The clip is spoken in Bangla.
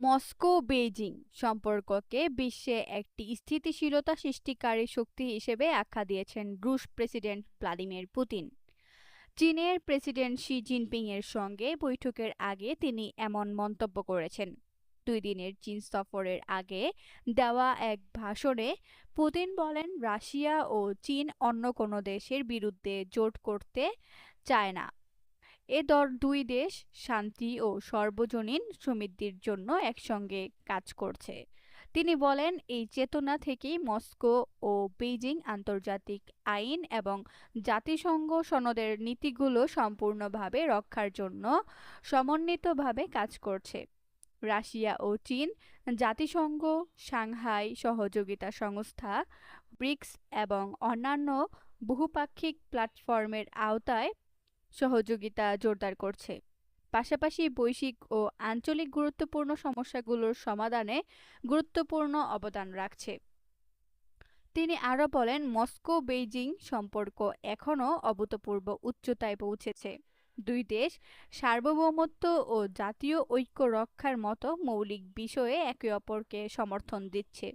মস্কো বেইজিং সম্পর্ককে বিশ্বে একটি স্থিতিশীলতা সৃষ্টিকারী শক্তি হিসেবে আখ্যা দিয়েছেন রুশ প্রেসিডেন্ট ভ্লাদিমির পুতিন। চীনের প্রেসিডেন্ট শি জিনপিং এর সঙ্গে বৈঠকের আগে তিনি এমন মন্তব্য করেছেন। 2 দিনের চীন সফরের আগে দেওয়া এক ভাষণে পুতিন বলেন, রাশিয়া ও চীন অন্য কোনো দেশের বিরুদ্ধে জোট করতে চায় না। দুই দেশ শান্তি ও সর্বজনীন সমৃদ্ধির জন্য একসঙ্গে কাজ করছে। তিনি বলেন, এই চেতনা থেকেই মস্কো ও বেইজিং আন্তর্জাতিক আইন এবং জাতিসংঘ সনদের নীতিগুলো সম্পূর্ণভাবে রক্ষার জন্য সমন্বিতভাবে কাজ করছে। রাশিয়া ও চীন জাতিসংঘ, সাংহাই সহযোগিতা সংস্থা, ব্রিক্স এবং অন্যান্য বহুপাক্ষিক প্ল্যাটফর্মের আওতায় সহযোগিতা জোরদার করছে। পাশাপাশি বৈশ্বিক ও আঞ্চলিক গুরুত্বপূর্ণ সমস্যাগুলোর সমাধানে গুরুত্বপূর্ণ অবদান রাখছে। তিনি আরও বলেন, মস্কো বেইজিং সম্পর্ক এখনও অভূতপূর্ব উচ্চতায় পৌঁছেছে। দুই দেশ সার্বভৌমত্ব ও জাতীয় ঐক্য রক্ষার মতো মৌলিক বিষয়ে একে অপরকে সমর্থন দিচ্ছে।